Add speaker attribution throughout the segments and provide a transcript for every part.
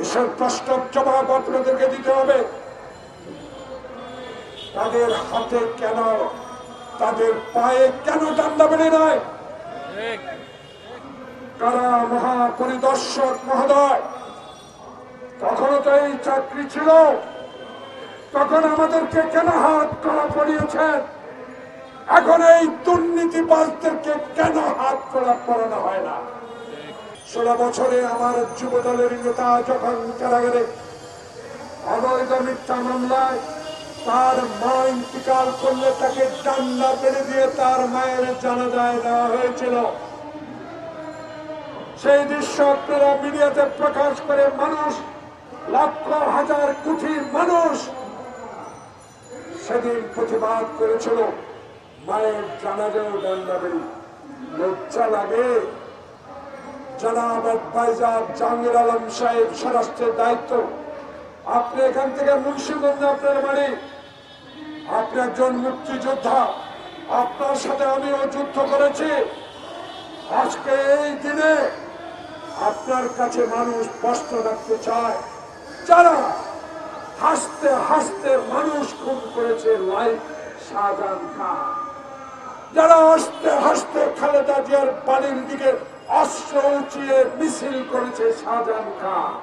Speaker 1: এসব প্রশ্নের জবাব আপনাদেরকে দিতে হবে। তাদের হাতে কেন, তাদের পায়ে কেন ডান্ডা বেড়ে নয়? কারা মহাপরিদর্শক মহোদয়, তখনও তো এই চাকরি ছিল, তখন আমাদেরকে কেন হাত করা পড়িয়েছেন? এখন এই দুর্নীতিবাজদেরকে কেন হাত করা পড়ানো হয় না? 16 বছরে আমার যুব দলের নেতা যখন কারাগারে অবৈধ মিথ্যা মামলায় তার মা ইন্তিকাল করলে তাকে ডান্ডা বেড়ে দিয়ে তার মায়ের জানাজায় দেওয়া হয়েছিল। সেই দৃশ্য আপনারা মিডিয়াতে প্রকাশ করে মানুষ, লক্ষ হাজার কোটি মানুষ সেদিন প্রতিবাদ করেছিল। মায়ের জানাজাও ডান্ডা বেড়ে। লজ্জা লাগে? জনাব অ্যাডভাইজার জাহাঙ্গীর আলম সাহেব, স্বরাষ্ট্রের দায়িত্ব, আপনি এখান থেকে মুন্সিগঞ্জে আপনার বাড়ি, আপনি একজন মুক্তিযোদ্ধা, আপনার সাথে আমিও যুদ্ধ করেছি। আজকে এই দিনে আপনার কাছে মানুষ প্রশ্ন রাখতে চায়, যারা হাসতে হাসতে মানুষ খুন করেছে লাইক শাহজাহান খান, যারা হাসতে হাসতে খালেদা জিয়ার বাড়ির দিকে অস্ত্র উঁচিয়ে মিছিল করেছে শাহজাহান খান,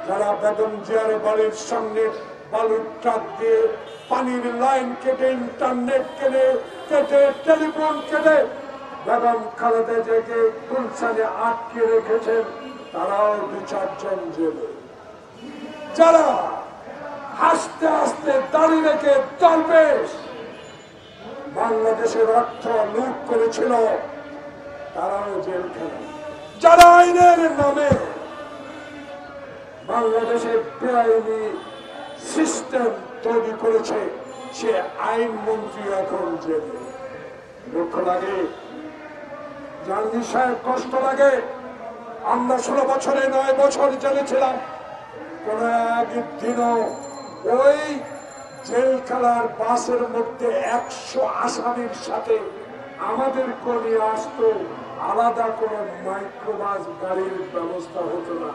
Speaker 1: যারা বেগম জিয়ার বাড়ির সামনে বালুর ট্রাক দিয়ে পানির লাইন কেটে, ইন্টারনেট কেটে, টেলিফোন কেটে বেগম খালেদা জিয়াকে গুলশানে আটকে রেখেছেন, তারাও 2-4 জন জেলে। যারা হাসতে হাসতে দাঁড়িয়ে রেখে দরবেশ বাংলাদেশের অর্থ লুট করেছিল, তারাও জেলখানা। যারা আইনের নামে বাংলাদেশের বেআইনি সিস্টেম তৈরি করেছে, সে আইন মন্ত্রী এখন জেলে। দুঃখ লাগে, জাহাঙ্গীর সাহেব, কষ্ট লাগে। আমরা 16 বছরে 9 বছর জেলে ছিলাম, কোন একদিনও ওই জেলখানার বাসের মধ্যে 100 আসামির সাথে আমাদের নিয়ে আসতো, আলাদা কোন মাইক্রোবাস গাড়ির ব্যবস্থা হতো না।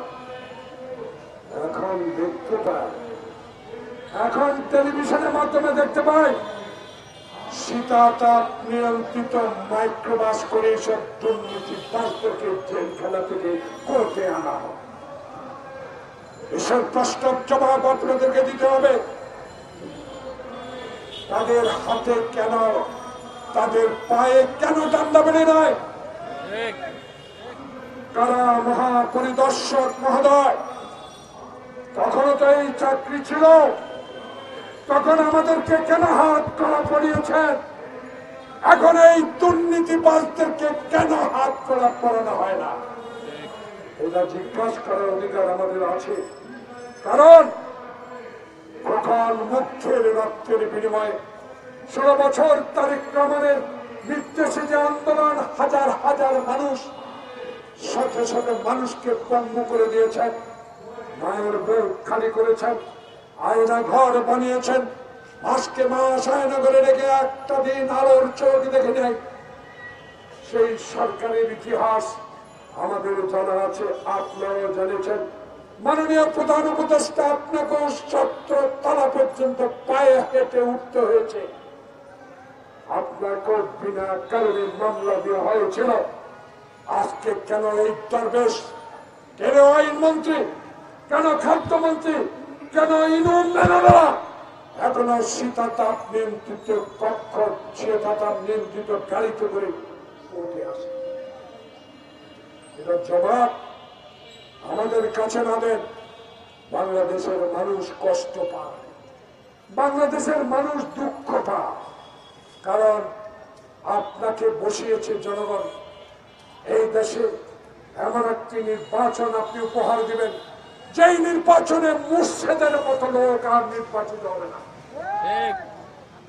Speaker 1: এখন দেখতে পাই, এখন টেলিভিশনের মাধ্যমে দেখতে পাই, শীতাতাপ নিয়ন্ত্রিত মাইক্রোবাস করে সব দুর্নীতিবাজদেরকে জেলখানা থেকে কোর্টে আনা হয়। এসব প্রশ্নের জবাব আপনাদেরকে দিতে হবে। তাদের হাতে কেন, তাদের পায়ে কেন ডান্ডা বেড়ে নয়? কারা মহাপরিদর্শক মহোদয়, তখনও তো এই চাকরি ছিল, তখন আমাদেরকে কেন হাত করা পড়িয়েছেন? এখন এই দুর্নীতিবাজদেরকে কেন হাত করা পড়ানো হয় না? এটা জিজ্ঞাসা করার অধিকার আমাদের আছে। কারণ কখন মুখের রক্তের বিনিময়ে 16 বছর তারেক রহমানের নির্দেশে যে আন্দোলন, হাজার হাজার মানুষ, শত শত মানুষকে পঙ্গু করে দিয়েছেন, মায়ের বুক খালি করেছেন, আয়না ঘর বানিয়েছেন, মাসকে মাস আয়না করে রেখে একটা দিন আলোর চোখ দেখে নেয়। সেই সরকারের ইতিহাস আমাদের জানা আছে, আপনারাও জেনেছেন। মাননীয় প্রধান উপদেষ্টা, আপনাকে 17 তলা পর্যন্ত পায়ে হেঁটে উঠতে হয়েছে, আপনাকে বিনা কারণে মামলা দেওয়া হয়েছিল। আজকে কেন এই দরবেশ, কেন আইনমন্ত্রী, কেন খাদ্যমন্ত্রী, কেন ইনুম মেনরা এখনো শীতাতাপ নিয়ন্ত্রিত কক্ষ, শীতাতাপ নিয়ন্ত্রিত গাড়িতে করে উঠে আসে? এটা জবাব আমাদের কাছে না দেন, বাংলাদেশের মানুষ কষ্ট পায়, বাংলাদেশের মানুষ দুঃখ পায়। কারণ আপনাকে বসিয়েছে জনগণ। এই দেশে এমন একটি নির্বাচন আপনি উপহার দিবেন, যেই নির্বাচনে মুর্শেদের মতো লোক আর নির্বাচিত হবে না।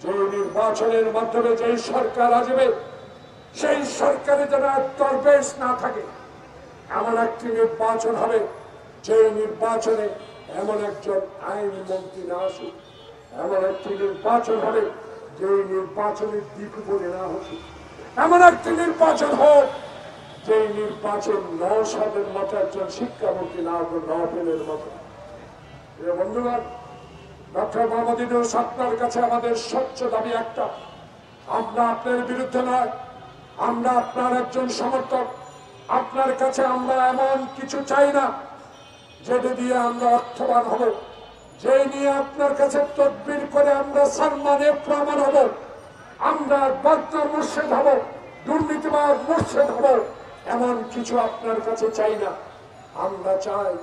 Speaker 1: যে নির্বাচনের মাধ্যমে যেই সরকার আসবে, সেই সরকারে যেন দরবেশ না থাকে, এমন একটি নির্বাচন হবে, যে নির্বাচনে এমন একজন আইনমন্ত্রী না আসুক। এমন একটি নির্বাচন হবে, যে নির্বাচনের দিক বলে না আসুক। এমন একটি নির্বাচন হোক, যে নির্বাচন নওশাদের মতো একজন শিক্ষামন্ত্রী নওফেলের মতো। বন্ধুগণ, ডক্টর মোহাম্মদ ইউনূস আপনার কাছে আমাদের স্বচ্ছ দাবি একটা, আমরা আপনার বিরুদ্ধে নয়, আমরা আপনার একজন সমর্থক। আপনার কাছে আমরা এমন কিছু চাই না যেটা দিয়ে আমরা অর্থবান হব, যে নিয়ে আপনার কাছে তদবির করে আমরা সম্মানে প্রমাণ হব, আমরা বদ্ধ মুর্শিদ হব, দুর্নীতিবাদ মুর্শিদ হব, এমন কিছু আপনার কাছে চাই না। আমরা চাই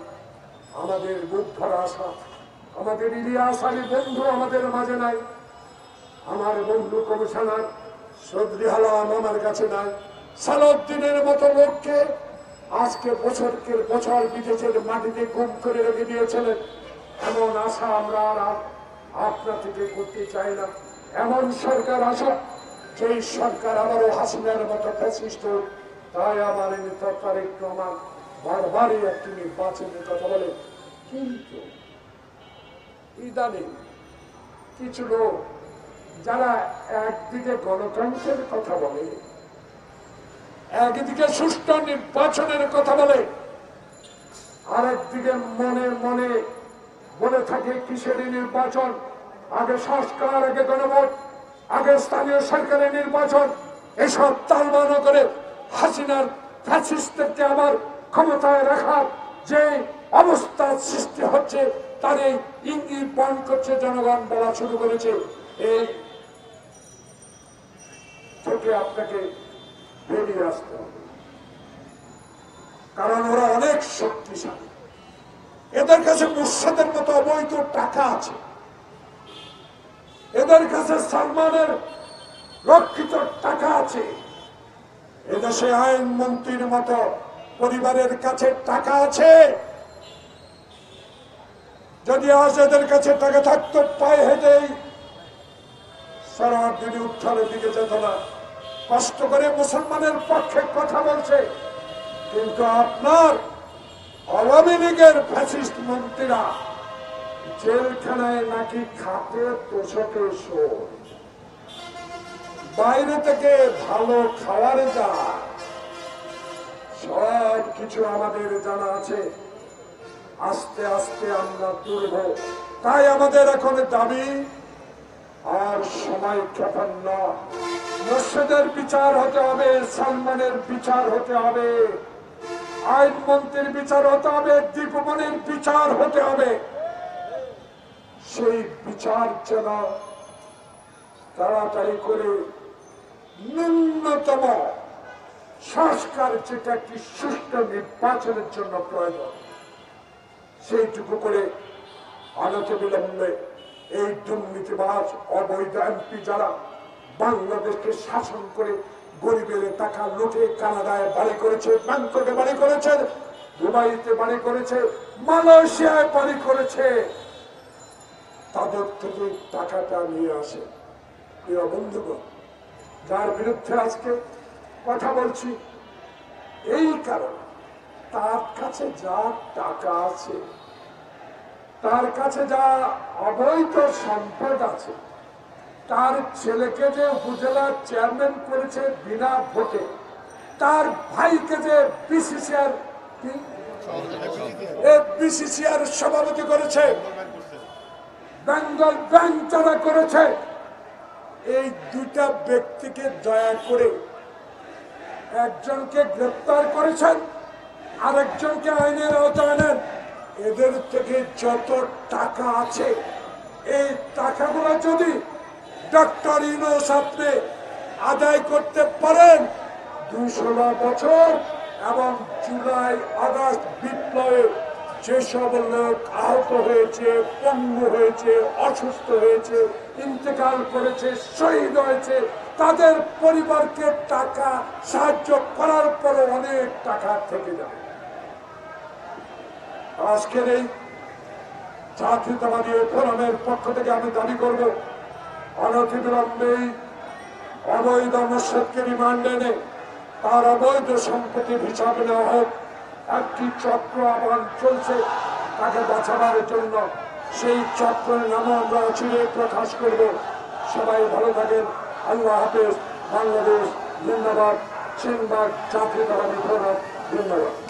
Speaker 1: আমাদের বুক ভরা আশা, আমাদের ইলিয়াস আলী বন্ধু আমাদের মাঝে নাই, আমার বন্ধু কমিশনার চৌধুরী আলম আমার কাছে নাই, সালাউদ্দিনের মতো লোককে আজকে বছরকে বছর বিদেশের মাটিতে গুম করে রেখে দিয়েছিলেন। এমন আশা আমরা আর আপনার থেকে করতে চাই না। এমন সরকার আসা, যেই সরকার আবারও হাসিনার মতো ফ্যাসিস্ট। তাই আমার নেতা তারেক রহমান বারবারই একটি নির্বাচনের কথা বলে, কিন্তু ইদানিং কিছু লোক যারা একদিকে গণতন্ত্রের কথা বলে, একদিকে সুষ্ঠু নির্বাচনের কথা বলে, আরেকদিকে মনে মনে বলে থাকে কিসের নির্বাচন, আগে সংস্কার, আগে গণভোট, আগে স্থানীয় সরকারের নির্বাচন। এসব তালবানো করে হাসিনার ফ্যাসিস্টদেরকে আবার ক্ষমতায় রাখার যে অবস্থা সৃষ্টি হচ্ছে, তার এই ইঙ্গিত বহন করছে জনগণ বলা শুরু করেছে। এই থেকে আপনাকে বেরিয়ে আসতে হবে, কারণ ওরা অনেক শক্তিশালী। এদের কাছে মুর্শিদের মতো অবৈধ টাকা আছে, এদের কাছে সালমানের রক্ষিত টাকা আছে, এদেশে আইনমন্ত্রীর মতো পরিবারের কাছে টাকা আছে। যদি আজ এদের কাছে টাকা থাকতো, পায়ে হেঁটেই সারা দিন উত্থানের দিকে যেত না, কষ্ট করে মুসলমানের পক্ষে কথা বলছে। কিন্তু আপনার আওয়ামী লীগের ফ্যাসিস্ট মন্ত্রীরা জেলখানায় নাকি খাতে তোষকে শোয়, বাইরে থেকে ভালো খাবার যায়, সব কিছু আমাদের জানা আছে। আস্তে আস্তে আমরা তুলব। তাই আমাদের এখন দাবি, আর সময় ক্ষেপণ না, মুর্শিদের বিচার হতে হবে, সালমানের বিচার হতে হবে, আইনমন্ত্রীর বিচার হতে হবে, দীপমণির বিচার হতে হবে। সেই বিচার যেন তাড়াতাড়ি করে ন্যূনতম সংস্কার, যেটা একটি সুষ্ঠু নির্বাচনের জন্য প্রয়োজন, সেইটুকু করে আনতে বিলম্বে এই দুর্নীতিবাজ অবৈধ এমপি যারা বাংলাদেশকে শাসন করে গরিবের টাকা লুটে কানাডায় বাড়ি করেছে, ব্যাংককে বাড়ি করেছে, দুবাইতে বাড়ি করেছে, মালয়েশিয়ায় বাড়ি করেছে, তাদের থেকে টাকাটা নিয়ে আসে। প্রিয় বন্ধুগণ, যার বিরুদ্ধে আজকে কথা বলছি, এই কারণে তার কাছে যা টাকা আছে, তার কাছে যা অবৈধ সম্পদ আছে, তার ছেলেকে যে উপজেলার চেয়ারম্যান করেছে বিনা ভোটে, তার ভাইকে যে বিসিসিআর সভাপতি করেছে, বেঙ্গল ব্যাংক যারা করেছে, এই দুটা ব্যক্তিকে দয়া করে একজনকে গ্রেপ্তার করেছেন, আরেকজনকে আইনের আওতায় নেন। এদের থেকে যত টাকা আছে, এই টাকাগুলো যদি ডক্টর ইউনূস আপনি আদায় করতে পারেন, ২১৬ বছর এবং জুলাই আগস্ট বিপ্লবে যেসব লোক আহত হয়েছে, পঙ্গু হয়েছে, অসুস্থ হয়েছে, ইন্তেকাল করেছে, শহীদ হয়েছে, তাদের পরিবারকে টাকা সাহায্য করার পরে অনেক টাকা থেকে যায়। আজকের এই জাতীয়তাবাদী ফোরামের পক্ষ থেকে আমি দাবি করব, অনতিবিলম্বে অবৈধ মুর্শিদকে রিমান্ডে এনে তার অবৈধ সম্পত্তির হিসাবে নেওয়া হোক। একটি চক্র আহ্বান চলছে তাকে বাঁচাবার জন্য, সেই চক্রের নামও আমরা অচিরে প্রকাশ করব। সবাই ভালো থাকেন। আল্লাহ হাফেজ। বাংলাদেশ জিন্দাবাদ। পশ্চিমবঙ্গ জাতীয়তাবাদী দল। ধন্যবাদ।